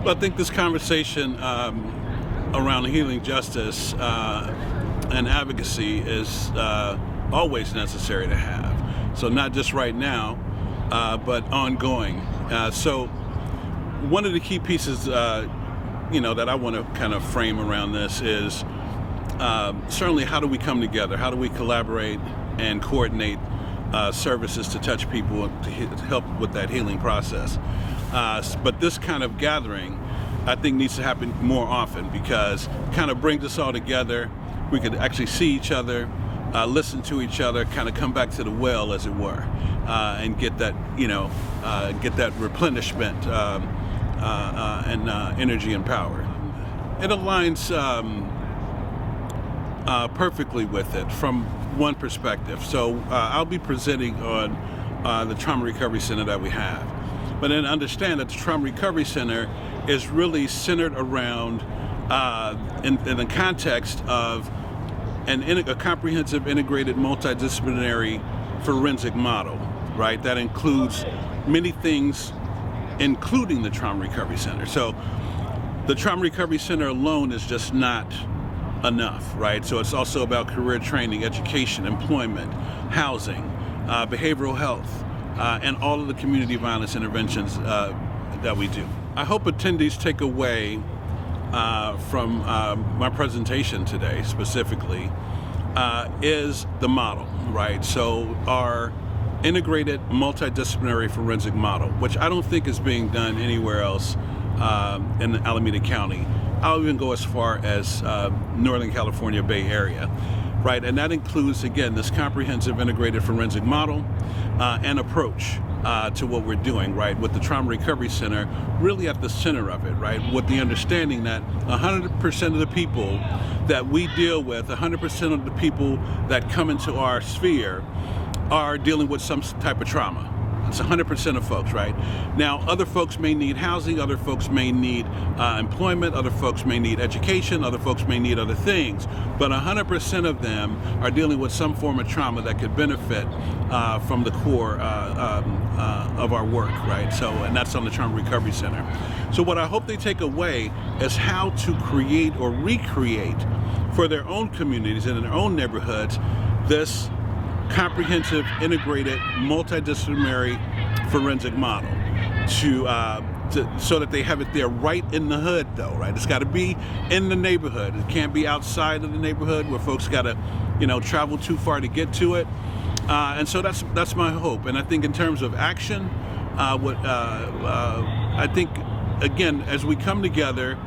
Well, I think this conversation around healing justice and advocacy is always necessary to have. So not just right now, but ongoing. So one of the key pieces, that I want to kind of frame around this is certainly how do we come together? How do we collaborate and coordinate services to touch people to help with that healing process? But this kind of gathering, I think, needs to happen more often because it kind of brings us all together. We could actually see each other, listen to each other, kind of come back to the well, as it were, and get that, get that replenishment and energy and power. It aligns perfectly with it from one perspective. So I'll be presenting on the Trauma Recovery Center that we have. But then understand that the Trauma Recovery Center is really centered around, in the context of a comprehensive, integrated, multidisciplinary forensic model, right? That includes many things, including the Trauma Recovery Center. So the Trauma Recovery Center alone is just not enough, right? So it's also about career training, education, employment, housing, behavioral health, and all of the community violence interventions that we do. I hope attendees take away from my presentation today specifically is the model, right? So our integrated multidisciplinary forensic model, which I don't think is being done anywhere else in Alameda County. I'll even go as far as Northern California Bay Area, right? And that includes, again, this comprehensive integrated forensic model and approach to what we're doing, right? With the Trauma Recovery Center really at the center of it, right? With the understanding that 100% of the people that we deal with, 100% of the people that come into our sphere are dealing with some type of trauma. It's 100% of folks, right? Now, other folks may need housing, other folks may need employment, other folks may need education, other folks may need other things, but 100% of them are dealing with some form of trauma that could benefit from the core of our work, right? So, and that's on the Trauma Recovery Center. So what I hope they take away is how to create or recreate for their own communities and in their own neighborhoods this comprehensive, integrated, multidisciplinary forensic model so that they have it there right in the hood, though, right? It's got to be in the neighborhood. It can't be outside of the neighborhood where folks got to, travel too far to get to it. And so that's my hope. And I think in terms of action, I think, again, as we come together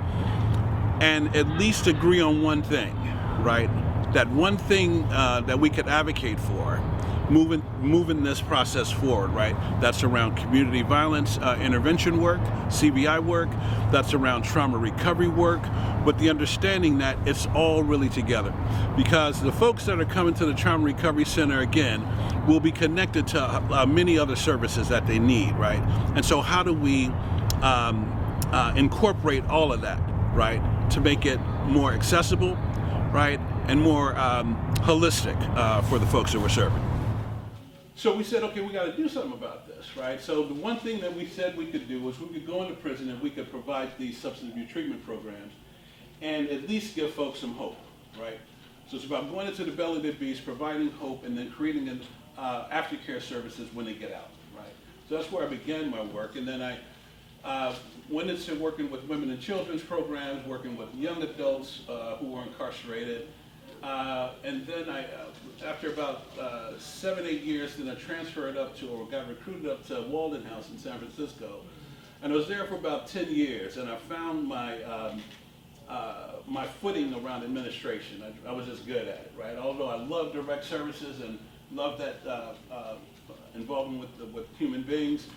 and at least agree on one thing, right? That one thing that we could advocate for, moving this process forward, right? That's around community violence intervention work, CVI work. That's around trauma recovery work, with the understanding that it's all really together. Because the folks that are coming to the Trauma Recovery Center, again, will be connected to many other services that they need, right? And so how do we incorporate all of that, right? To make it more accessible, right? And more holistic for the folks that we're serving. So we said, okay, we got to do something about this, right? So the one thing that we said we could do was we could go into prison and we could provide these substance abuse treatment programs and at least give folks some hope, right? So it's about going into the belly of the beast, providing hope, and then creating aftercare services when they get out, right? So that's where I began my work, and then I went into working with women and children's programs, working with young adults who were incarcerated. And then after about 7-8 years, then I transferred up to, or got recruited up to Walden House in San Francisco. And I was there for about 10 years, and I found my my footing around administration. I was just good at it, right? Although I love direct services and love that involvement with human beings,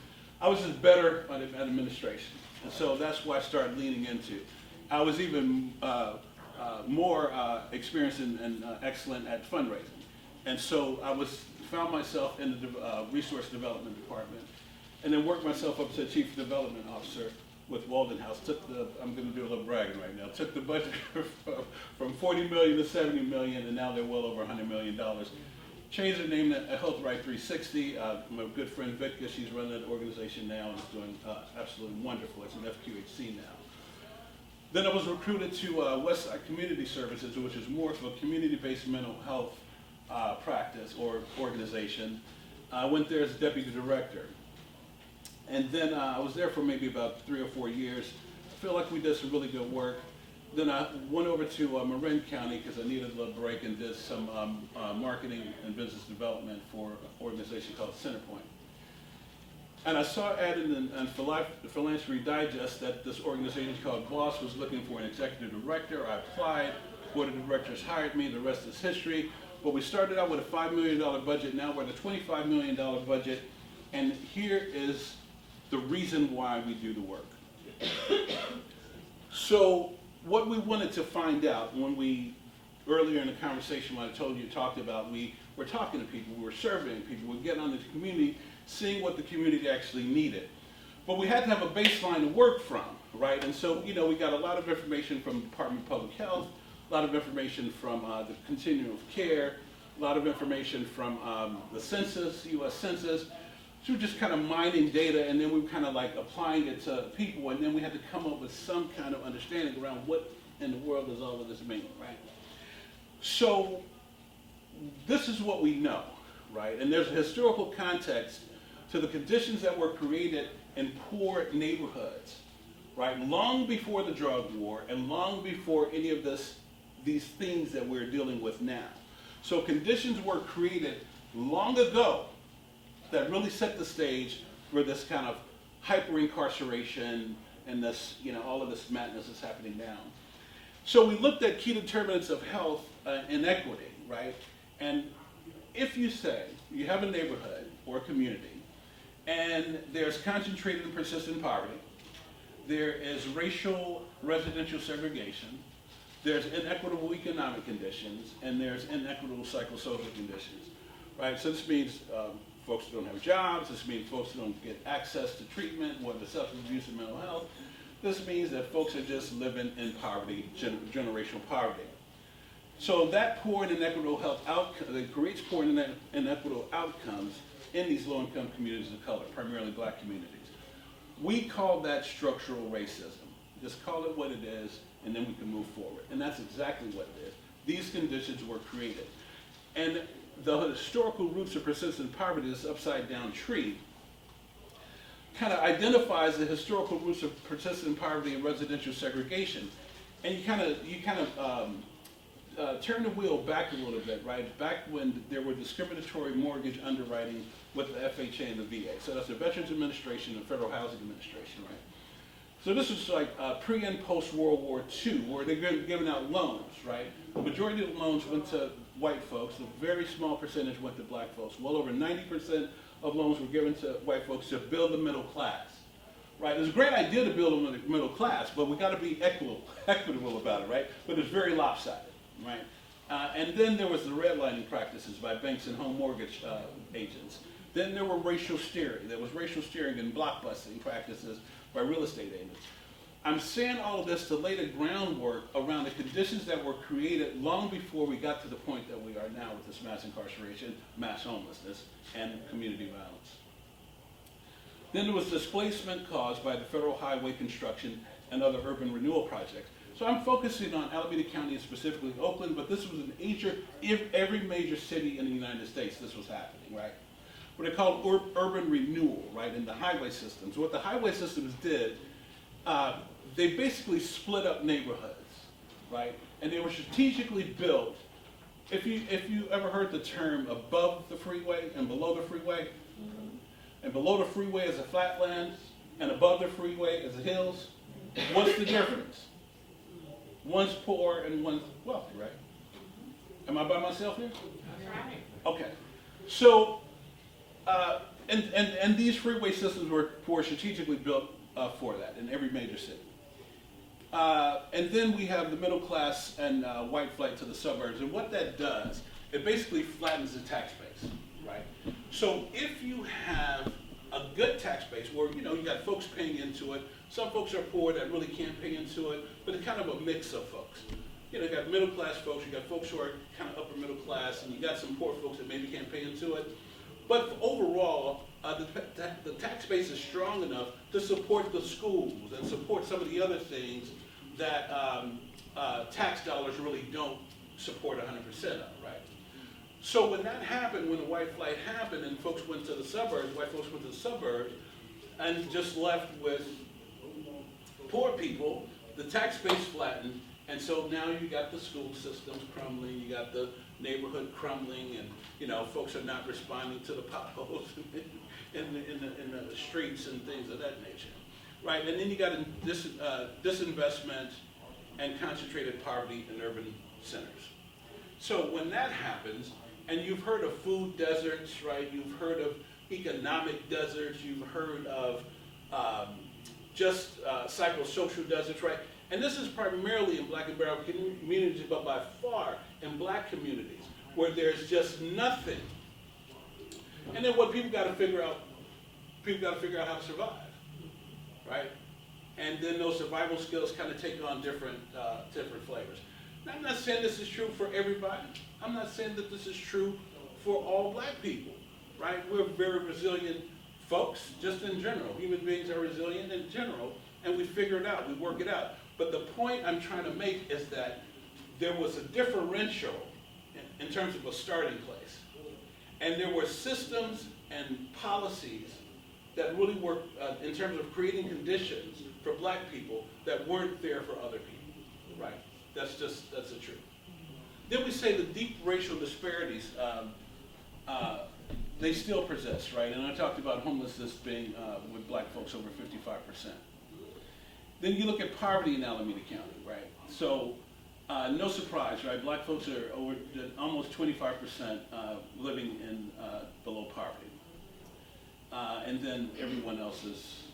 I was just better at administration. And so that's what I started leaning into. I was even more experienced and excellent at fundraising. And so I found myself in the resource development department, and then worked myself up to chief development officer with Walden House. I'm going to do a little bragging right now. Took the budget from $40 million to $70 million, and now they're well over $100 million. changed their name to Health Right 360. My good friend Vicka, she's running that organization now and is doing absolutely wonderful. It's an FQHC now. Then I was recruited to Westside Community Services, which is more of a community-based mental health practice or organization. I went there as a deputy director. And then I was there for maybe about 3 or 4 years. I feel like we did some really good work. Then I went over to Marin County because I needed a little break and did some marketing and business development for an organization called Centerpoint. And I saw added in Philanthropy Digest that this organization called BOSS was looking for an executive director. I applied, board of directors hired me, the rest is history. But we started out with a $5 million budget, now we're at a $25 million budget, and here is the reason why we do the work. So what we wanted to find out when we, earlier in the conversation when I told you, talked about, we were talking to people, we were surveying people, we were getting on the community, seeing what the community actually needed. But we had to have a baseline to work from, right? And so, we got a lot of information from the Department of Public Health, a lot of information from the continuum of care, a lot of information from the census, U.S. Census. So we're just kind of mining data, and then we were kind of like applying it to people, and then we had to come up with some kind of understanding around what in the world does all of this mean, right? So this is what we know, right? And there's a historical context to the conditions that were created in poor neighborhoods, right? Long before the drug war and long before any of these things that we're dealing with now. So conditions were created long ago that really set the stage for this kind of hyper-incarceration and this, all of this madness is happening now. So we looked at key determinants of health and equity, right? And if you say you have a neighborhood or a community and there's concentrated and persistent poverty, there is racial residential segregation, there's inequitable economic conditions, and there's inequitable psychosocial conditions, right? So this means folks who don't have jobs, this means folks who don't get access to treatment, whether substance abuse or mental health. This means that folks are just living in poverty, generational poverty. So that poor and inequitable health outcome, that creates poor and inequitable outcomes in these low-income communities of color, primarily black communities. We call that structural racism. Just call it what it is, and then we can move forward. And that's exactly what it is. These conditions were created. And the historical roots of persistent poverty, this upside-down tree, kind of identifies the historical roots of persistent poverty and residential segregation. And you kind of turn the wheel back a little bit, right? Back when there were discriminatory mortgage underwriting with the FHA and the VA. So that's the Veterans Administration and Federal Housing Administration, right? So this was like pre and post World War II, where they're giving out loans, right? The majority of the loans went to white folks, a very small percentage went to black folks. Well over 90% of loans were given to white folks to build the middle class, right? It's a great idea to build a middle class, but we got to be equitable about it, right? But it's very lopsided, right? And then there was the redlining practices by banks and home mortgage agents. Then there were racial steering. There was racial steering and blockbusting practices by real estate agents. I'm saying all of this to lay the groundwork around the conditions that were created long before we got to the point that we are now with this mass incarceration, mass homelessness, and community violence. Then there was displacement caused by the federal highway construction and other urban renewal projects. So I'm focusing on Alameda County and specifically Oakland, but this was every major city in the United States this was happening, right? What they called urban renewal, right, in the highway systems. What the highway systems did, they basically split up neighborhoods, right? And they were strategically built. If you ever heard the term above the freeway and below the freeway, and below the freeway is the flatlands, and above the freeway is the hills, what's the difference? One's poor and one's wealthy, right? Am I by myself here? Right. Okay. So, and these freeway systems were strategically built for that in every major city. And then we have the middle class and white flight to the suburbs. And what that does, it basically flattens the tax base, right? So if you have a good tax base where, you got folks paying into it, some folks are poor that really can't pay into it, but it's kind of a mix of folks. you got middle class folks, you got folks who are kind of upper middle class, and you got some poor folks that maybe can't pay into it. But overall, the tax base is strong enough to support the schools and support some of the other things that tax dollars really don't support 100% of, right? So when that happened, when the white flight happened and folks went to the suburbs, white folks went to the suburbs, and just left with poor people, the tax base flattened, and so now you got the school systems crumbling, you got the neighborhood crumbling, and folks are not responding to the potholes in the streets and things of that nature, right? And then you got disinvestment and concentrated poverty in urban centers. So when that happens, and you've heard of food deserts, right? You've heard of economic deserts. You've heard of psychosocial deserts, right? And this is primarily in black and brown communities, but by far in black communities where there's just nothing. And then what people got to figure out how to survive, right? And then those survival skills kind of take on different flavors. Now, I'm not saying this is true for everybody. I'm not saying that this is true for all black people, right? We're very resilient folks, just in general. Human beings are resilient in general, and we figure it out, we work it out. But the point I'm trying to make is that there was a differential in terms of a starting place. And there were systems and policies that really worked in terms of creating conditions for black people that weren't there for other people, right? That's the truth. Then we say the deep racial disparities, they still persist, right? And I talked about homelessness being with black folks over 55%. Then you look at poverty in Alameda County, right? So no surprise, right? Black folks are over almost 25% living in below poverty. And then everyone else is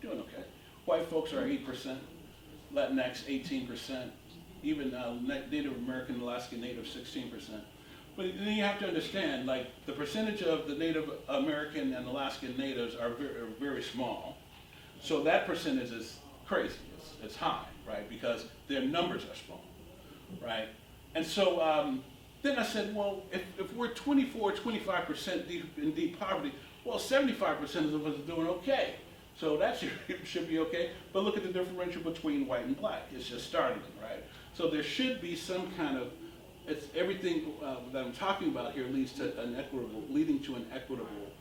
doing okay. White folks are 8%, Latinx 18%, even Native American, Alaskan Native 16%. But then you have to understand, like, the percentage of the Native American and Alaskan Natives are very small. So that percentage is crazy, it's high, right? Because their numbers are small, right? And so then I said, well, if we're 25% in deep poverty, well, 75% of us are doing okay. So that should be okay. But look at the differential between white and black. It's just startling, right? So there should be some kind of, it's everything that I'm talking about here leading to an equitable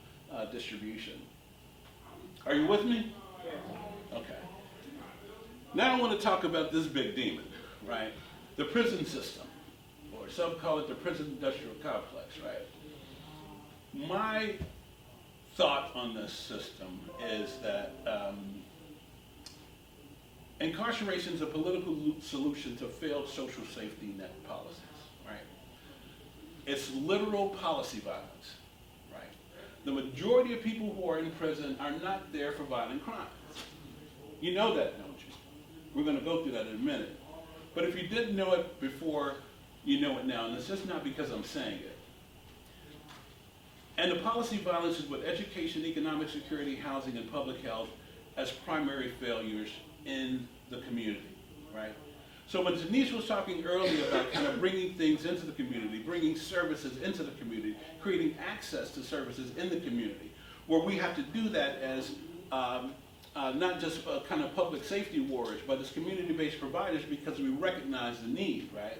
distribution. Are you with me? Okay. Now I want to talk about this big demon, right? The prison system, or some call it the prison industrial complex, right? My thought on this system is that incarceration is a political solution to failed social safety net policies, right? It's literal policy violence, right? The majority of people who are in prison are not there for violent crimes. You know that, don't you? We're going to go through that in a minute. But if you didn't know it before, you know it now, and it's just not because I'm saying it. And the policy violence is with education, economic security, housing, and public health as primary failures in the community, right? So when Denise was talking earlier about kind of bringing things into the community, bringing services into the community, creating access to services in the community, where we have to do that as not just kind of public safety warriors, but as community-based providers because we recognize the need, right?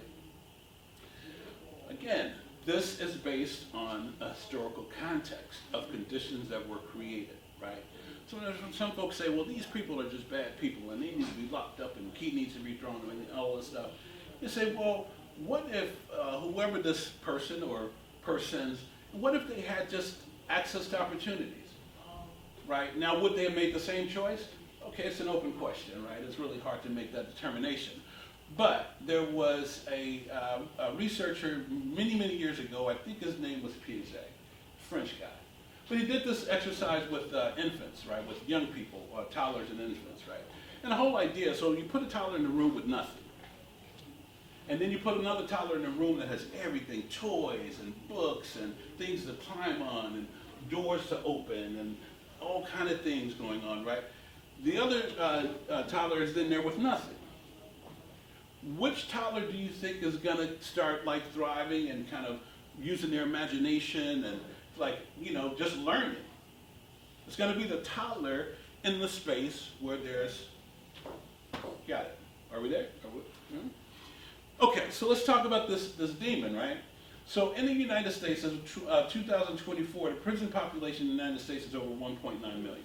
Again, this is based on a historical context of conditions that were created, right? So some folks say, well, these people are just bad people and they need to be locked up and the key needs to be thrown and all this stuff. You say, well, what if whoever this person or persons, what if they had just access to opportunities, right? Now, would they have made the same choice? Okay, it's an open question, right? It's really hard to make that determination. But there was a researcher many, many years ago, I think his name was Piaget, French guy. But he did this exercise with infants, right, with young people, toddlers and infants, right? And the whole idea, so you put a toddler in a room with nothing. And then you put another toddler in a room that has everything, toys and books and things to climb on and doors to open and all kind of things going on, right? The other toddler is in there with nothing. which toddler do you think is going to start like thriving and kind of using their imagination and like, just learning? It's going to be the toddler in the space where there's, got it. Are we there? Okay, so let's talk about this demon, right? So in the United States, as of 2024, the prison population in the United States is over 1.9 million.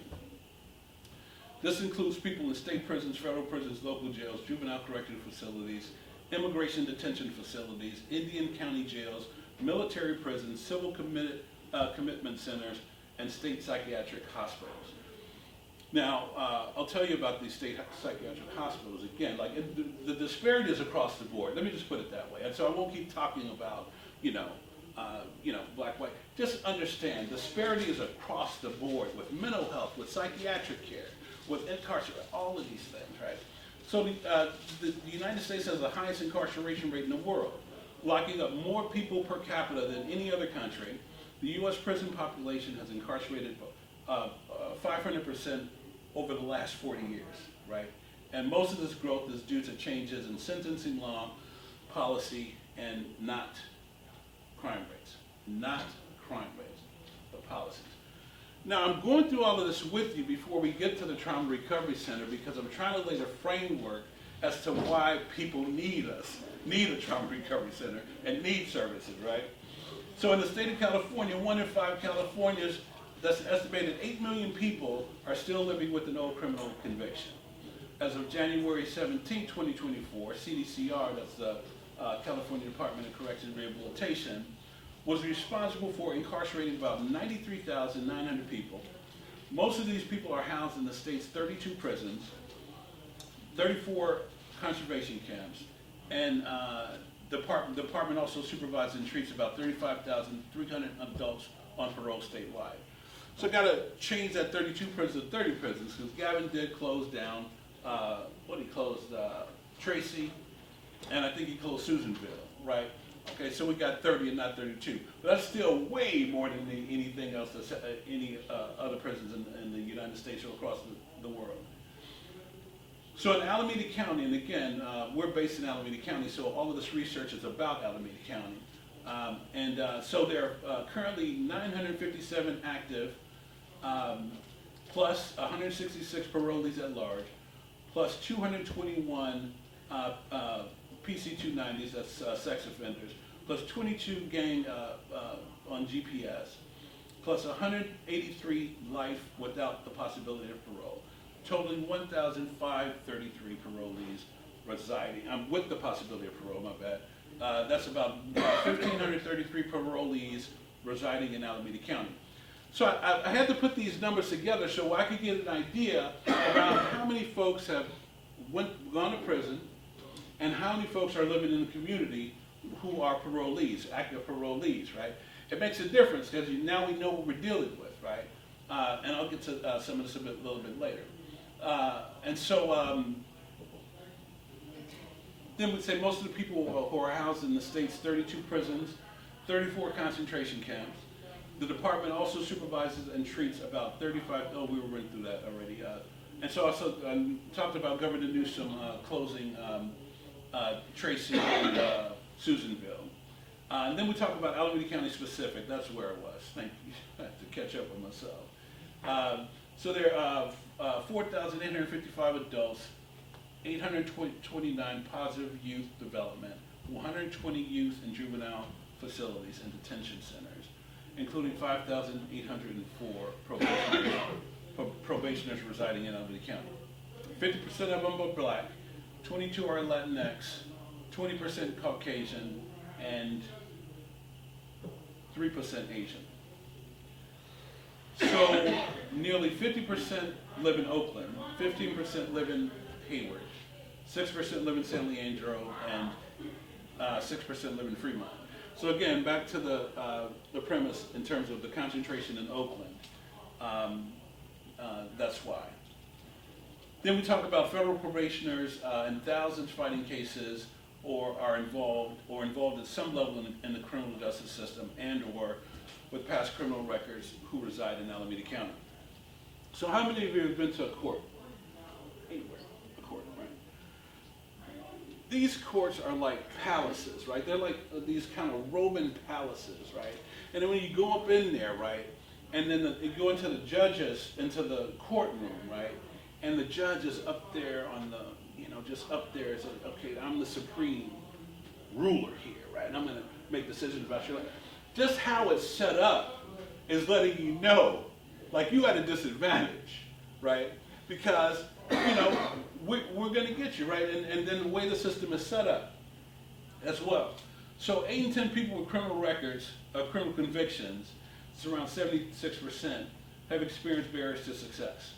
This includes people in state prisons, federal prisons, local jails, juvenile correctional facilities, immigration detention facilities, Indian county jails, military prisons, civil commitment centers, and state psychiatric hospitals. Now, I'll tell you about these state psychiatric hospitals again. Like the disparity is across the board. Let me just put it that way. And so I won't keep talking about, black, white. Just understand, disparity is across the board with mental health, with psychiatric care, with incarceration, all of these things, right? So the United States has the highest incarceration rate in the world, locking up more people per capita than any other country. The U.S. prison population has incarcerated 500% over the last 40 years, right? And most of this growth is due to changes in sentencing law, policy, and not crime rates. Not crime rates, but policies. Now, I'm going through all of this with you before we get to the Trauma Recovery Center because I'm trying to lay the framework as to why people need a Trauma Recovery Center, and need services, right? So in the state of California, 1 in 5 Californians, that's an estimated 8 million people, are still living with an old criminal conviction. As of January 17, 2024, CDCR, that's the California Department of Corrections and Rehabilitation, was responsible for incarcerating about 93,900 people. Most of these people are housed in the state's 32 prisons, 34 conservation camps, and the department also supervises and treats about 35,300 adults on parole statewide. So I got to change that 32 prisons to 30 prisons because Gavin did close down, he closed Tracy, and I think he closed Susanville, right? Okay, so we got 30 and not 32. But that's still way more than anything else, any other prisons in the United States or across the world. So in Alameda County, and again, we're based in Alameda County, so all of this research is about Alameda County. So there are currently 957 active, plus 166 parolees at large, plus 221 PC-290s, that's sex offenders, plus 22 gang on GPS, plus 183 life without the possibility of parole, totaling 1,533 parolees residing, with the possibility of parole, my bad. That's about 1,533 parolees residing in Alameda County. So I had to put these numbers together so I could get an idea about how many folks have gone to prison and how many folks are living in the community who are parolees, active parolees, right? It makes a difference because now we know what we're dealing with, right? And I'll get to some of this a little bit later. Then we'd say most of the people who are housed in the state's 32 prisons, 34 concentration camps. The department also supervises and treats about 35, we went through that already. And so also talked about Governor Newsom closing Tracy and Susanville. And then we talk about Alameda County specific, that's where it was. Thank you, I have to catch up with myself. So there are 4,855 adults, 829 positive youth development, 120 youth and juvenile facilities and detention centers, including 5,804 probationers residing in Alameda County. 50% of them are black, 22 are Latinx, 20% Caucasian, and 3% Asian. So nearly 50% live in Oakland, 15% live in Hayward, 6% live in San Leandro, and 6% live in Fremont. So again, back to the premise in terms of the concentration in Oakland. That's why. Then we talk about federal probationers in thousands fighting cases or are involved at some level in the criminal justice system and or with past criminal records who reside in Alameda County. So how many of you have been to a court? Anywhere, a court, right? these courts are like palaces, right? They're like these kind of Roman palaces, right? And then when you go up in there, right, and then you go into the judges, into the courtroom, right, and the judge is up there on the, just up there, it's like, okay, I'm the supreme ruler here, right? And I'm going to make decisions about your life. Just how it's set up is letting you know, like you at a disadvantage, right? Because, we're going to get you, right? And then the way the system is set up as well. So 8 in 10 people with criminal records, criminal convictions, it's around 76%, have experienced barriers to success.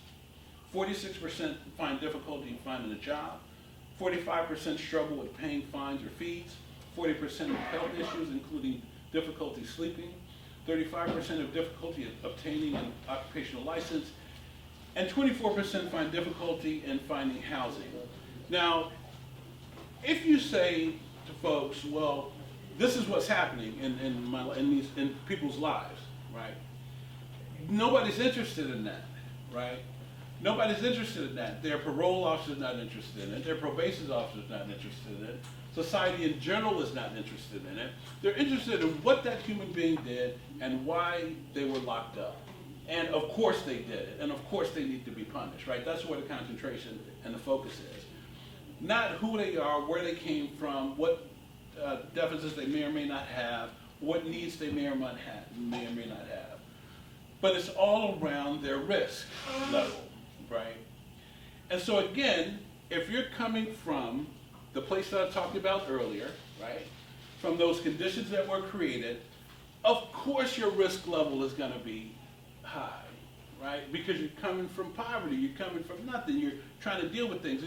46% find difficulty in finding a job. 45% struggle with paying fines or fees. 40% have health issues, including difficulty sleeping. 35% have difficulty obtaining an occupational license. And 24% find difficulty in finding housing. Now, if you say to folks, well, this is what's happening in people's lives, right? Nobody's interested in that, right? Nobody's interested in that. Their parole officer is not interested in it. Their probation officer is not interested in it. Society in general is not interested in it. They're interested in what that human being did and why they were locked up. And of course they did it. And of course they need to be punished, right? That's where the concentration and the focus is. Not who they are, where they came from, what deficits they may or may not have, what needs they may or may not have. But it's all around their risk level, right? And so again, if you're coming from the place that I talked about earlier, right? From those conditions that were created, of course your risk level is going to be high, right? Because you're coming from poverty, you're coming from nothing, you're trying to deal with things.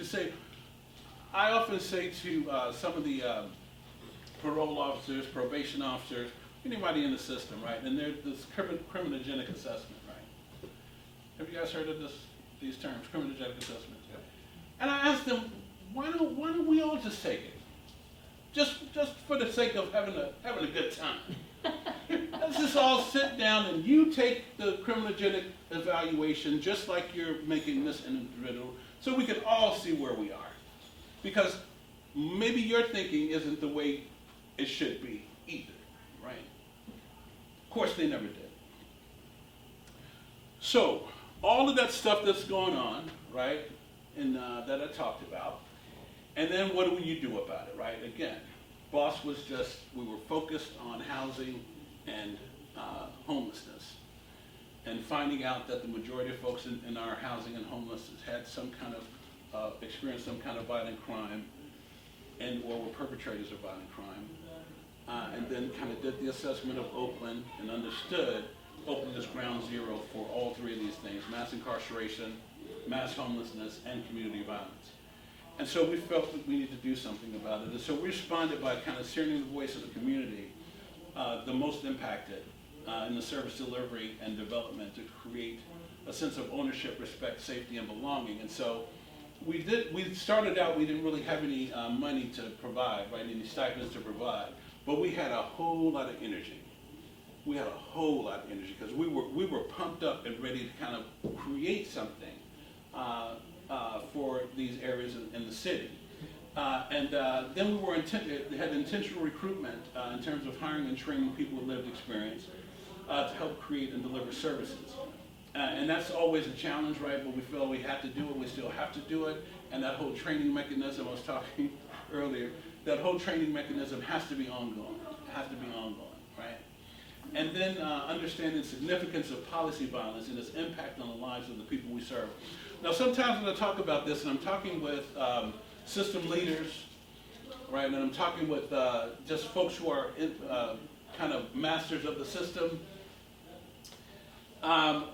I often say to some of the parole officers, probation officers, anybody in the system, right? And there's this criminogenic assessment, right? Have you guys heard of these terms, criminogenic assessment? Yeah. And I asked them, why don't we all just take it? Just for the sake of having a good time. Let's just all sit down and you take the criminogenic evaluation just like you're making this individual, so we can all see where we are. Because maybe your thinking isn't the way it should be either, right? Of course they never did. So all of that stuff that's going on, right, and that I talked about, and then what do you do about it, right? Again, boss was we were focused on housing and homelessness, and finding out that the majority of folks in our housing and homelessness had some kind of experienced some kind of violent crime or were perpetrators of violent crime, and then kind of did the assessment of Oakland and understood Oakland is ground zero for all three of these things: mass incarceration, mass homelessness, and community violence. And so we felt that we needed to do something about it. And so we responded by kind of sharing the voice of the community, the most impacted in the service delivery and development, to create a sense of ownership, respect, safety, and belonging. And so we started out, we didn't really have any money to provide, right, any stipends to provide, but we had a whole lot of energy. We had a whole lot of energy because we were pumped up and ready to kind of create something for these areas in the city. And then we had intentional recruitment in terms of hiring and training people with lived experience to help create and deliver services. And that's always a challenge, right? But we feel we have to do it, we still have to do it. And that whole training mechanism I was talking earlier, that whole training mechanism has to be ongoing. It has to be ongoing, right? And then understanding the significance of policy violence and its impact on the lives of the people we serve. Now, sometimes when I talk about this, and I'm talking with system leaders, right, and I'm talking with just folks who are kind of masters of the system,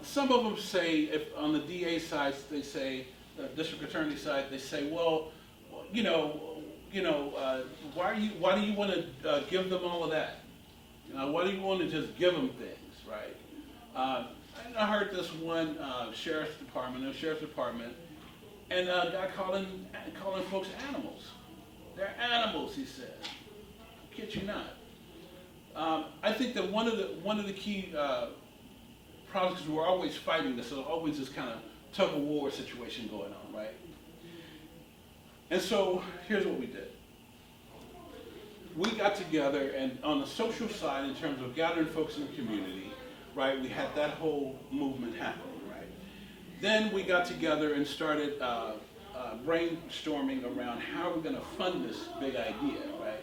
some of them say, if on the DA side, they say, the district attorney side, they say, well, why do you want to give them all of that? Why do you want to just give them things, right? I heard this one sheriff's department, and a guy calling folks animals. They're animals, he said. I kid you not. I think that one of the key problems, because we're always fighting this, so always this kind of tug of war situation going on, right? And so here's what we did. we got together, and on the social side, in terms of gathering folks in the community, right, we had that whole movement happening, right? Then we got together and started brainstorming around how we're going to fund this big idea, right?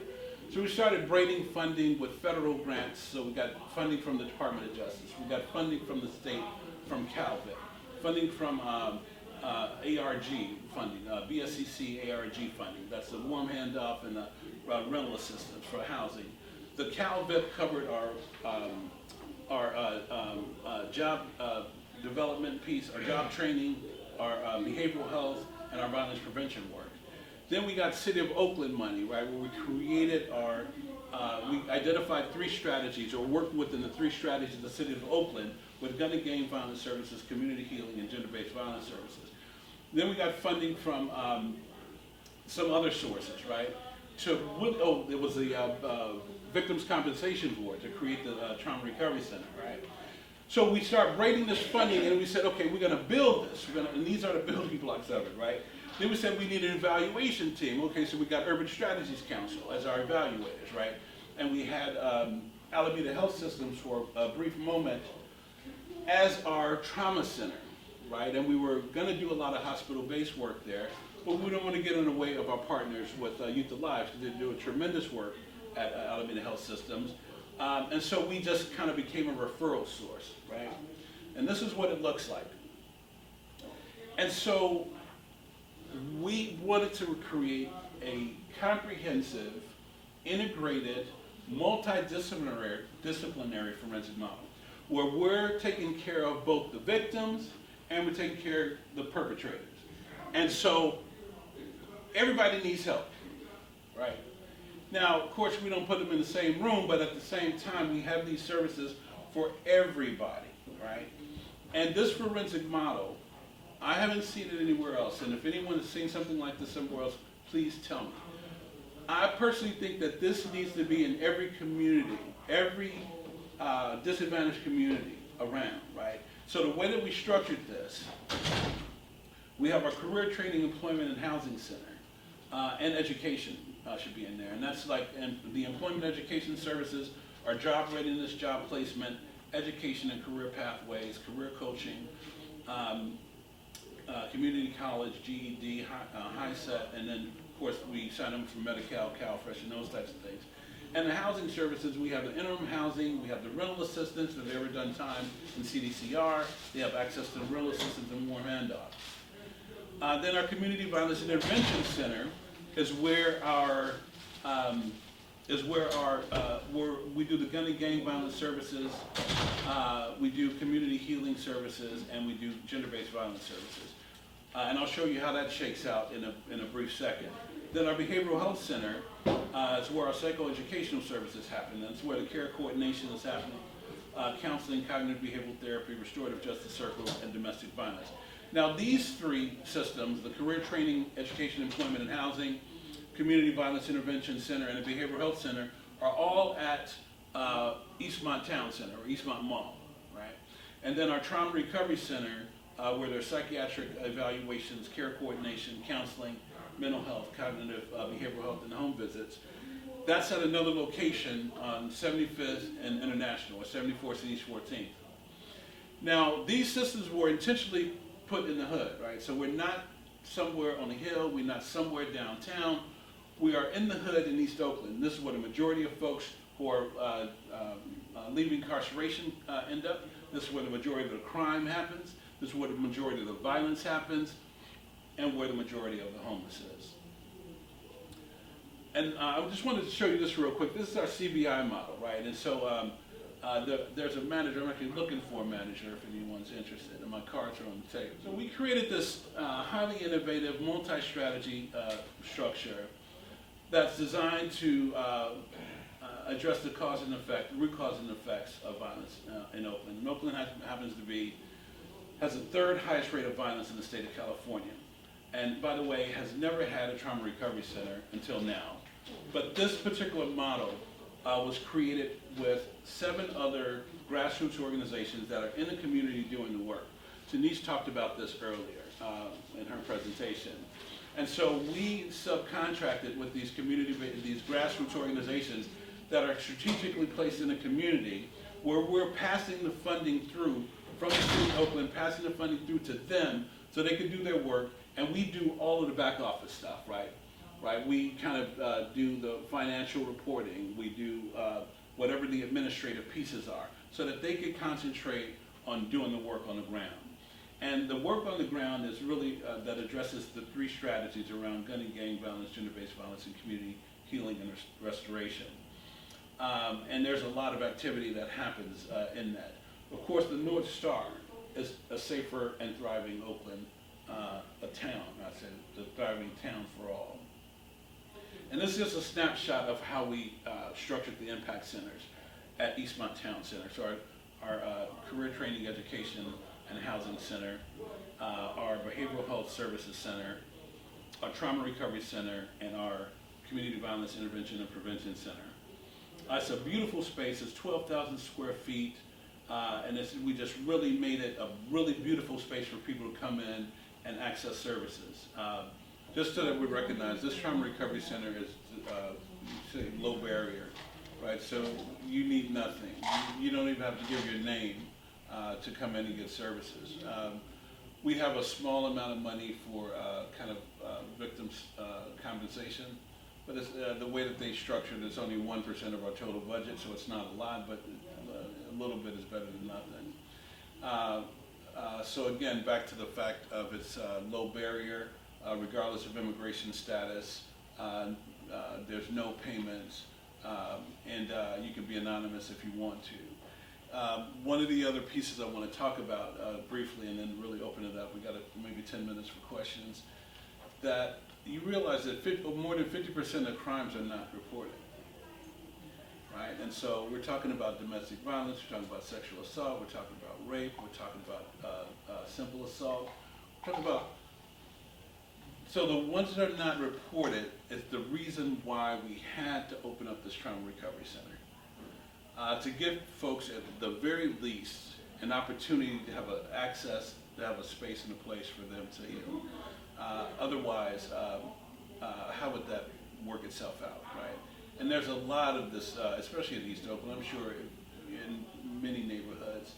So we started braiding funding with federal grants. So we got funding from the Department of Justice. We got funding from the state, from CalVIP, funding from ARG funding, BSCC ARG funding. That's the warm handoff and the rental assistance for housing. The CalVIP covered our job development piece, our job training, our behavioral health, and our violence prevention work. Then we got City of Oakland money, right, where we created our, we identified 3 strategies, or worked within the 3 strategies of the City of Oakland with gun and gang violence services, community healing, and gender-based violence services. Then we got funding from some other sources, right? It was the Victims Compensation Board to create the Trauma Recovery Center, right? So we start braiding this funding, and we said, okay, we're going to build this. And these are the building blocks of it, right? Then we said we need an evaluation team. Okay, so we got Urban Strategies Council as our evaluators, right? And we had Alameda Health Systems for a brief moment as our trauma center, right? And we were going to do a lot of hospital-based work there, but we don't want to get in the way of our partners with Youth Alive, because they do a tremendous work at Alameda Health Systems. And so we just kind of became a referral source, right? And this is what it looks like. And so we wanted to create a comprehensive, integrated, multidisciplinary forensic model, where we're taking care of both the victims and we're taking care of the perpetrators. And so everybody needs help, right? Now, of course, we don't put them in the same room, but at the same time, we have these services for everybody, right? And this forensic model, I haven't seen it anywhere else, and if anyone has seen something like this somewhere else, please tell me. I personally think that this needs to be in every community, every disadvantaged community around, right? So the way that we structured this, we have our Career Training, Employment, and Housing Center, and education should be in there. And that's like, and the employment education services are job readiness, job placement, education and career pathways, career coaching, community college, GED, high set, and then of course we sign them for Medi-Cal, CalFresh, and those types of things. And the housing services, we have the interim housing, we have the rental assistance if they've ever done time in CDCR, they have access to the rental assistance and warm handoff. Then our Community Violence Intervention Center is where where we do the gun and gang violence services, we do community healing services, and we do gender-based violence services. And I'll show you how that shakes out in a brief second. Then our Behavioral Health Center is where our psychoeducational services happen. That's where the care coordination is happening, counseling, cognitive behavioral therapy, restorative justice circles, and domestic violence. Now these 3 systems, the Career Training, Education, Employment, and Housing, Community Violence Intervention Center, and the Behavioral Health Center, are all at Eastmont Town Center, or Eastmont Mall, right? And then our Trauma Recovery Center, where there's psychiatric evaluations, care coordination, counseling, mental health, cognitive behavioral health, and home visits. That's at another location on 75th and International, or 74th and East 14th. Now, these systems were intentionally put in the hood, right? So we're not somewhere on a hill, we're not somewhere downtown. We are in the hood in East Oakland. This is where the majority of folks who are leaving incarceration end up. This is where the majority of the crime happens. This is where the majority of the violence happens, and where the majority of the homeless is. And I just wanted to show you this real quick. This is our CBI model, right? And so there's a manager. I'm actually looking for a manager if anyone's interested, and my cards are on the table. So we created this highly innovative multi-strategy structure that's designed to address the cause and effect, root cause and effects of violence in Oakland. And Oakland has the 3rd highest rate of violence in the state of California. And by the way, has never had a trauma recovery center until now. But this particular model was created with 7 other grassroots organizations that are in the community doing the work. Denise talked about this earlier in her presentation. And so we subcontracted with these these grassroots organizations that are strategically placed in the community, where we're passing the funding through from the city of Oakland, passing the funding through to them so they can do their work, and we do all of the back office stuff, right? Right, we kind of do the financial reporting, we do whatever the administrative pieces are, so that they can concentrate on doing the work on the ground. And the work on the ground is really, that addresses the three strategies around gun and gang violence, gender-based violence, and community healing and restoration. And there's a lot of activity that happens in that. Of course, the North Star is a safer and thriving Oakland, a town, I said, the thriving town for all. And this is just a snapshot of how we structured the impact centers at Eastmont Town Center. So our career training, education, and housing center, our behavioral health services center, our trauma recovery center, and our community violence intervention and prevention center. It's a beautiful space. It's 12,000 square feet, and we just really made it a really beautiful space for people to come in and access services. Just so that we recognize, this trauma recovery center is low barrier, right? So you need nothing. You don't even have to give your name to come in and get services. We have a small amount of money for victims compensation, but it's, the way that they structured it's only 1% of our total budget, so it's not a lot, but a little bit is better than nothing. So again, back to the fact of its low barrier, regardless of immigration status, there's no payments, and you can be anonymous if you want to. One of the other pieces I want to talk about briefly, and then really open it up, we got maybe 10 minutes for questions, that you realize that more than 50% of crimes are not reported, right? And so we're talking about domestic violence, we're talking about sexual assault, we're talking about rape, we're talking about simple assault, we're talking about. So the ones that are not reported is the reason why we had to open up this trauma recovery center. To give folks at the very least an opportunity to have access, to have a space and a place for them to heal. Otherwise, how would that work itself out, right? And there's a lot of this, especially in East Oakland, I'm sure in many neighborhoods,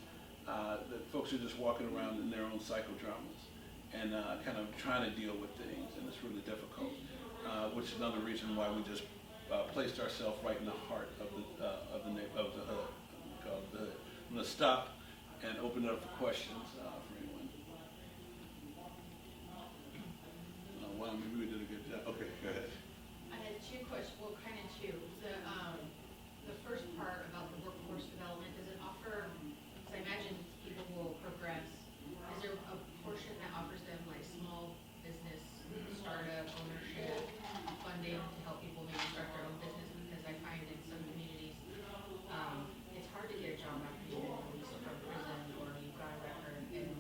that folks are just walking around in their own psychodramas and kind of trying to deal with things, and it's really difficult, which is another reason why we just placed ourselves right in the heart of the hood. I'm going to stop and open it up for questions for anyone. Wow, maybe we did a good job. Okay, go ahead. I had two questions, well, kind of two. The first part about the workforce development, does it offer, because I imagine people will progress, is there a portion that offers them like small business startup ownership funding to help people maybe start their own business? Because I find in some communities it's hard to get a job after you've been released from prison or you've got a record, and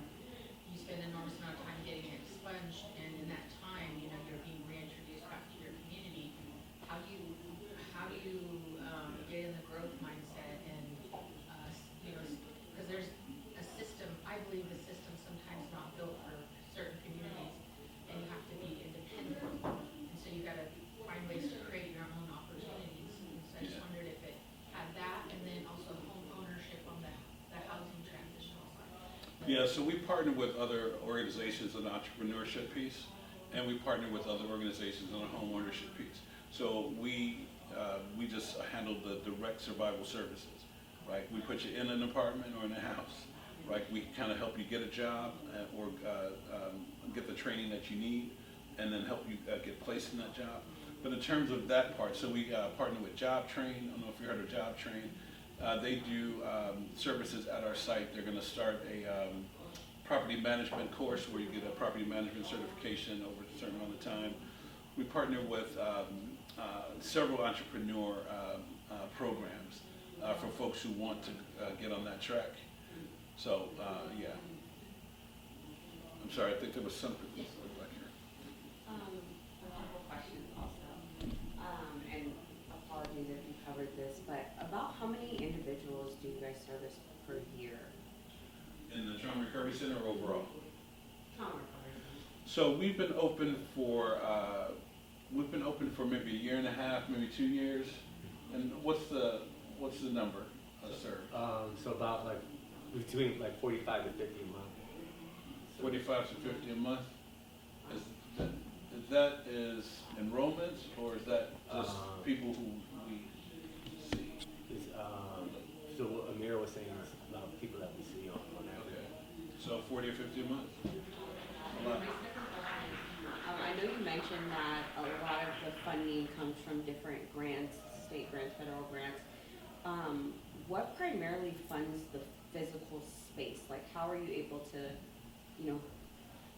you spend an enormous amount of time getting it expunged, and in that time, you know, you're being reintroduced back to your community. How do you get in the growth mindset and you know, because there's a system, I believe the system's sometimes not built for certain communities, and you have to be independent, and so you got to find ways to create your own opportunities. And so I just wondered if it had that, and then also home ownership on the housing transitional side. Yeah, so we partner with other organizations on the entrepreneurship piece, and we partner with other organizations on the home ownership piece. So we just handle the direct survival services, right? We put you in an apartment or in a house, right? We kind of help you get a job or get the training that you need, and then help you get placed in that job. But in terms of that part, so we partner with Job Train. I don't know if you heard of Job Train. They do services at our site. They're going to start a property management course where you get a property management certification over a certain amount of time. We partner with several entrepreneur programs for folks who want to get on that track. So, yeah. I'm sorry, I think there was something back here. A couple questions also. And apologies if you covered this, but about how many individuals do you guys service per year? In the Trauma Recovery Center or overall? Trauma recovery. So we've been open for maybe a year and a half, maybe 2 years. And what's the number, sir? So about like between like 45 to 50 a month. So, 45 to 50 a month. Is that enrollments, or is that just people who we see? So what Amir was saying is about people that we see on average. Okay. So 40 or 50 a month. A lot. I know you mentioned that a lot of the funding comes from different grants, state grants, federal grants. What primarily funds the physical space? Like, how are you able to,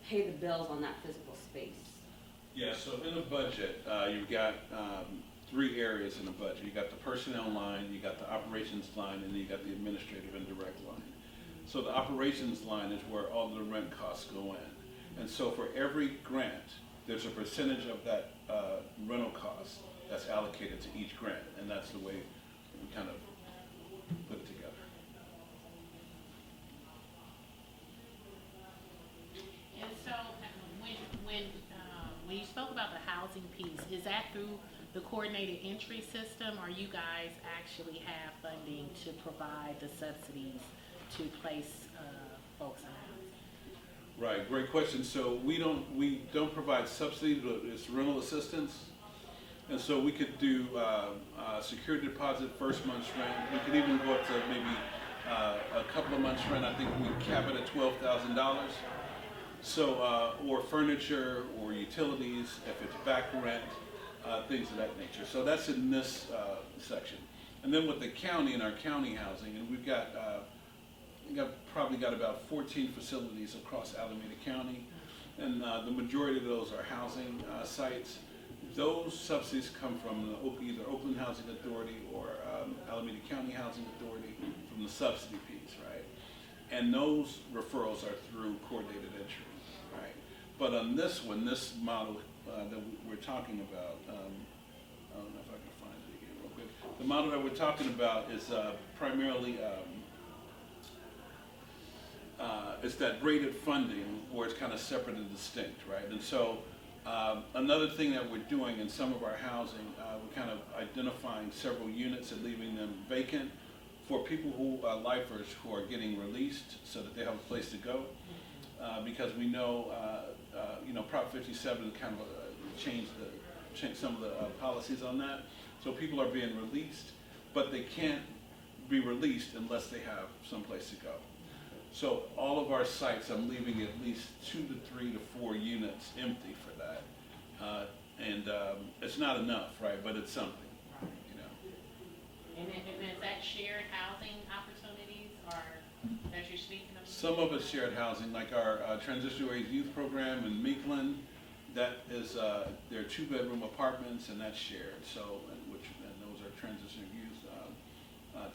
pay the bills on that physical space? Yeah, so in a budget, you've got 3 areas in the budget. You got the personnel line, you got the operations line, and then you got the administrative and direct line. So the operations line is where all the rent costs go in. And so for every grant, there's a percentage of that rental cost that's allocated to each grant, and that's the way we kind of put it together. And so when you spoke about the housing piece, is that through the coordinated entry system, or you guys actually have funding to provide the subsidies to place folks in housing? Right, great question. So we don't provide subsidies, but it's rental assistance. And so we could do security deposit, first month's rent. We could even go up to maybe a couple of months' rent. I think we cap it at $12,000. So, or furniture or utilities, if it's back rent, things of that nature. So that's in this section. And then with the county and our county housing, and we've probably got about 14 facilities across Alameda County, and the majority of those are housing sites. Those subsidies come from either Oakland Housing Authority or Alameda County Housing Authority from the subsidy piece, right? And those referrals are through coordinated entry, right? But on this one, this model that we're talking about, I don't know if I can find it again real quick. The model that we're talking about is primarily it's that braided funding where it's kind of separate and distinct, right? And so another thing that we're doing in some of our housing, we're kind of identifying several units and leaving them vacant for people who lifers who are getting released so that they have a place to go. Because we know, Prop 57 kind of changed some of the policies on that. So people are being released, but they can't be released unless they have some place to go. So all of our sites, I'm leaving at least 2 to 3 to 4 units empty for that. And it's not enough, right? But it's something, And is that shared housing opportunities or that you're speaking of? Some of it's shared housing, like our Transitional Age Youth Program in Meekland. That is, they're 2-bedroom apartments, and that's shared. So, and those are transitional youth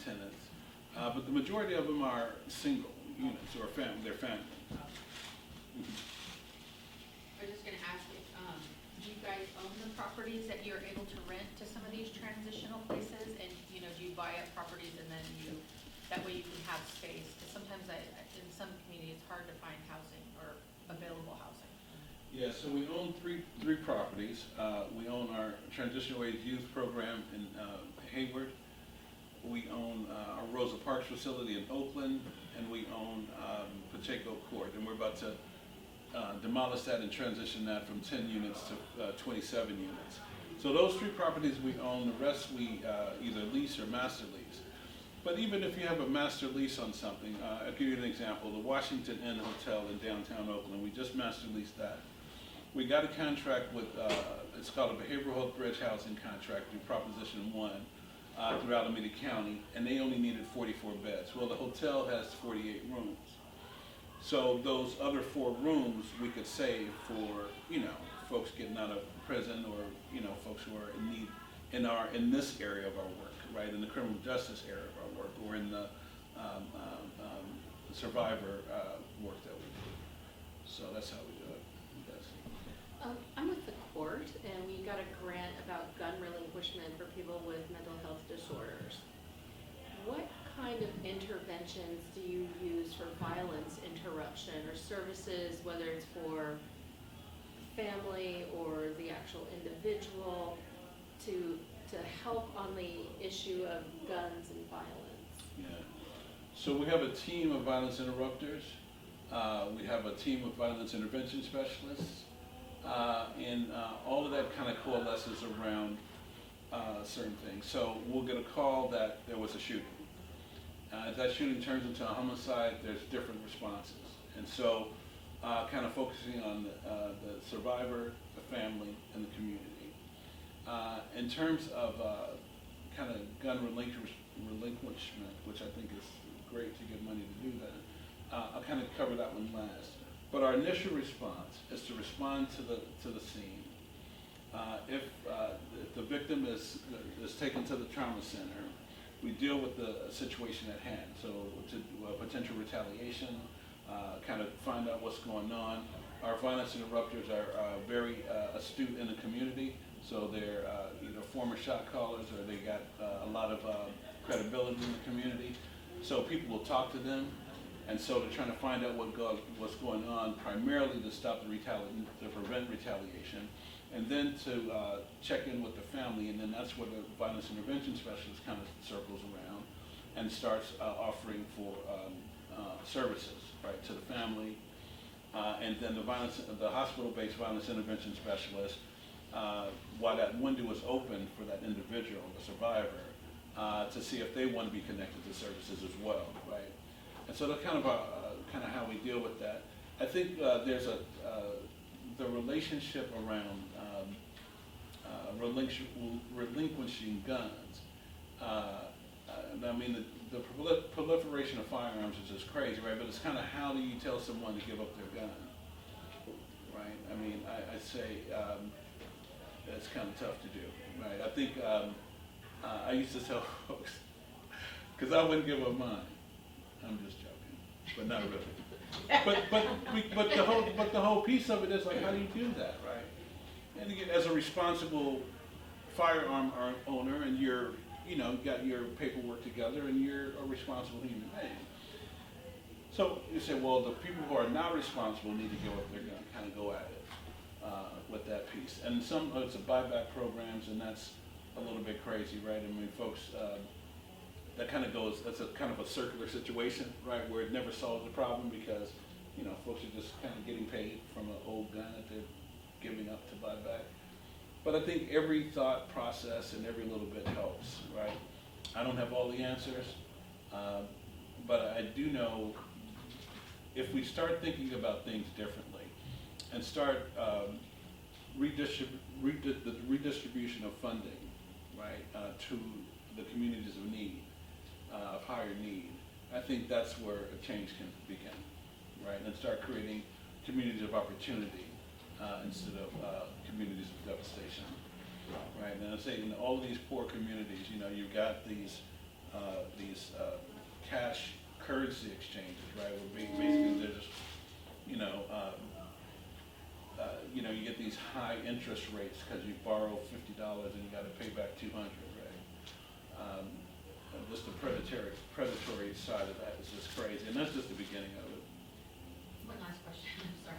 tenants. But the majority of them are single units or they're family. I was just gonna ask if, do you guys own the properties that you're able to rent to some of these transitional places? And, do you buy up properties and then that way you can have space? Because sometimes in some communities, it's hard to find housing or available housing. Yeah, so we own three properties. We own our Transitional Age Youth Program in Hayward. We own our Rosa Parks facility in Oakland, and we own Pacheco Court, and we're about to demolish that and transition that from 10 units to 27 units. So those 3 properties we own, the rest we either lease or master lease. But even if you have a master lease on something, I'll give you an example. The Washington Inn Hotel in downtown Oakland, we just master leased that. We got a contract with, it's called a Behavioral Health Bridge Housing Contract through Proposition 1 through Alameda County, and they only needed 44 beds. Well, the hotel has 48 rooms. So those other 4 rooms we could save for, folks getting out of prison or, folks who are in need in this area of our work, right, in the criminal justice area of our work, or in the survivor work that we do. So that's how we do it. Yes. I'm with the court, and we got a grant about gun relinquishment for people with mental health disorders. What kind of interventions do you use for violence interruption or services, whether it's for family or the actual individual to help on the issue of guns and violence? Yeah. So we have a team of violence interrupters. We have a team of violence intervention specialists. And all of that kind of coalesces around certain things. So we'll get a call that there was a shooting. If that shooting turns into a homicide, there's different responses. And so kind of focusing on the survivor, the family, and the community. In terms of kind of gun relinquishment, which I think is great to get money to do that, I'll kind of cover that one last. But our initial response is to respond to the scene. If the victim is taken to the trauma center, we deal with the situation at hand. So to potential retaliation, kind of find out what's going on. Our violence interrupters are very astute in the community. So they're either former shot callers or they got a lot of credibility in the community. So people will talk to them. And so they're trying to find out what's going on, primarily to stop to prevent retaliation, and then to check in with the family, and then that's where the violence intervention specialist kind of circles around and starts offering for services, right, to the family, and then the hospital-based violence intervention specialist, while that window is open for that individual, the survivor, to see if they want to be connected to services as well, right? And so that's kind of how we deal with that. I think there's the relationship around relinquishing guns. I mean, the proliferation of firearms is just crazy, right? But it's kind of how do you tell someone to give up their gun, right? I mean, I say that's kind of tough to do, right? I think I used to tell folks, because I wouldn't give up mine. I'm just joking, but not really. But the whole piece of it is like, how do you do that, right? And again, as a responsible firearm owner, and you got your paperwork together, and you're a responsible human being. So you say, well, the people who are not responsible need to give up their gun. Kind of go at it with that piece. And some it's a buyback programs, and that's a little bit crazy, right? I mean, folks. That kind of goes, that's a kind of a circular situation, right, where it never solves the problem because, folks are just kind of getting paid from an old gun that they're giving up to buy back. But I think every thought process and every little bit helps, right? I don't have all the answers, but I do know if we start thinking about things differently and start the redistribution of funding, right, to the communities of need, of higher need, I think that's where a change can begin, right? And start creating communities of opportunity instead of communities of devastation, right? And I say in all of these poor communities, you've got these cash currency exchanges, right? Where basically they're just, you get these high interest rates because you borrow $50 and you got to pay back $200, right? Just the predatory side of that is just crazy, and that's just the beginning of it. One last question, I'm sorry.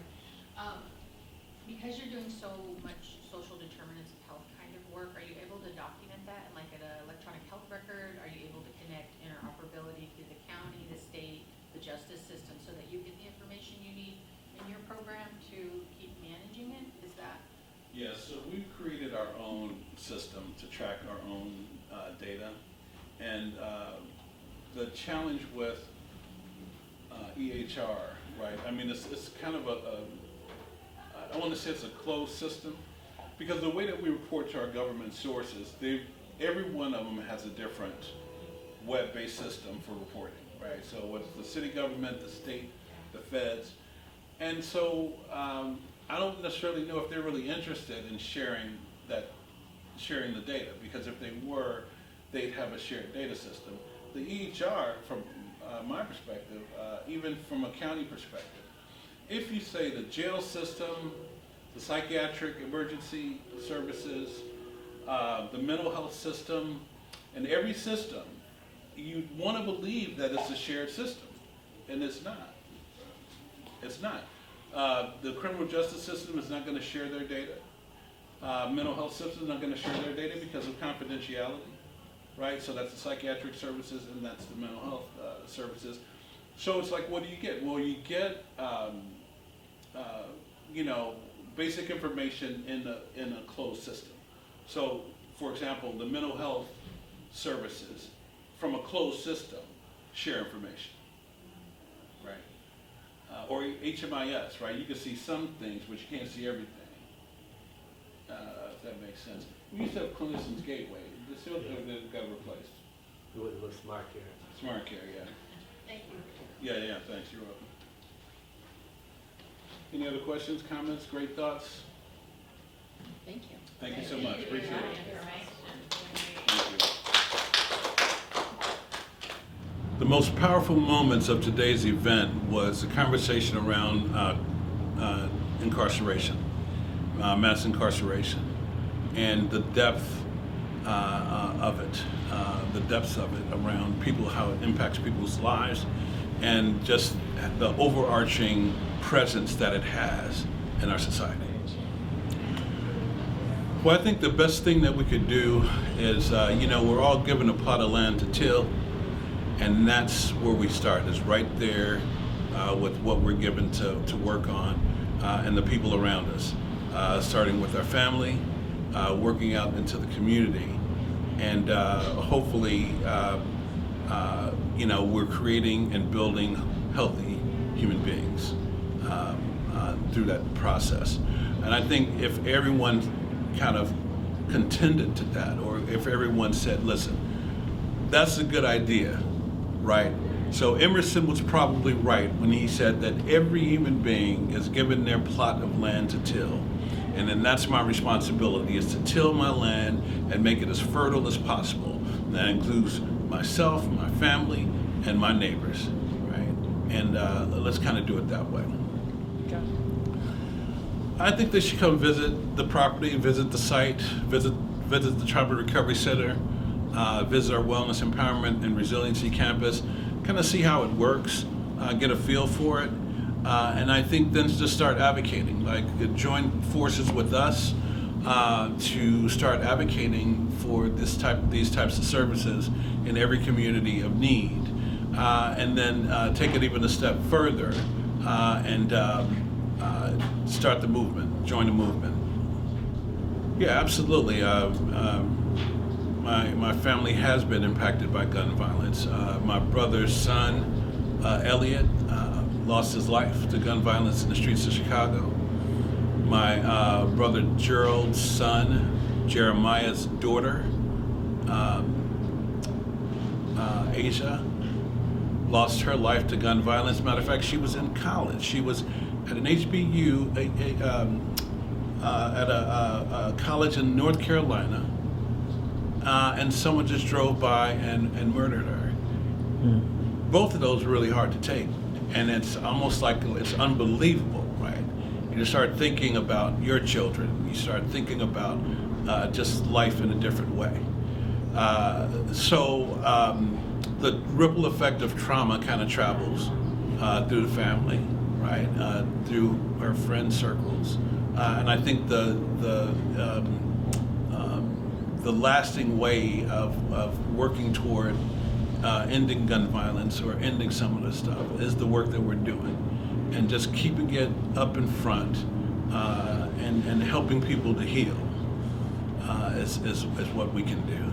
Because you're doing so much social determinants of health kind of work, are you able to document that in like an electronic health record? Are you able to connect interoperability through the county, the state, the justice system, so that you get the information you need in your program to keep managing it? Is that? Yeah, so we've created our own system to track our own data. And the challenge with EHR, right? I mean, it's kind of I want to say it's a closed system, because the way that we report to our government sources, every one of them has a different web-based system for reporting, right? So it's the city government, the state, the feds. And so I don't necessarily know if they're really interested in sharing the data, because if they were, they'd have a shared data system. The EHR, from my perspective, even from a county perspective, if you say the jail system, the psychiatric emergency services, the mental health system, and every system, you want to believe that it's a shared system, and it's not. It's not. The criminal justice system is not going to share their data. Mental health system is not going to share their data because of confidentiality, right? So that's the psychiatric services and that's the mental health services. So it's like, what do you get? Well, you get, basic information in a closed system. So, for example, the mental health services from a closed system share information, right? Or HMIS, right? You can see some things, but you can't see everything. If that makes sense. We used to have Clinicians Gateway. They still got replaced. It was Smart Care. Smart Care, yeah. Thank you. Yeah, thanks. You're welcome. Any other questions, comments, great thoughts? Thank you. Thank you so much. Appreciate it. Thank you. The most powerful moments of today's event was the conversation around incarceration, mass incarceration, and the depth of it, the depths of it around people, how it impacts people's lives, and just the overarching presence that it has in our society. Well, I think the best thing that we could do is, we're all given a plot of land to till, and that's where we start, is right there with what we're given to work on and the people around us, starting with our family, working out into the community, and hopefully, we're creating and building healthy human beings through that process. And I think if everyone kind of contended to that, or if everyone said, listen, that's a good idea, right? So Emerson was probably right when he said that every human being is given their plot of land to till. And then that's my responsibility, is to till my land and make it as fertile as possible. And that includes myself, my family, and my neighbors, right? And let's kind of do it that way. I think they should come visit the property, visit the site, visit the Trauma Recovery Center, visit our Wellness, Empowerment, and Resiliency Campus, kind of see how it works, get a feel for it, and I think then just start advocating, like join forces with us to start advocating for these types of services in every community of need, and then take it even a step further and start the movement, join the movement. Yeah, absolutely. My family has been impacted by gun violence. My brother's son, Elliot, lost his life to gun violence in the streets of Chicago. My brother Gerald's son, Jeremiah's daughter, Asia, lost her life to gun violence. Matter of fact, she was in college. She was at an HBU, at a college in North Carolina, and someone just drove by and murdered her. Both of those are really hard to take, and it's almost like it's unbelievable, right? You just start thinking about your children. You start thinking about just life in a different way. So the ripple effect of trauma kind of travels through the family, right? Through our friend circles, and I think the lasting way of working toward ending gun violence or ending some of this stuff is the work that we're doing, and just keeping it up in front and helping people to heal is what we can do.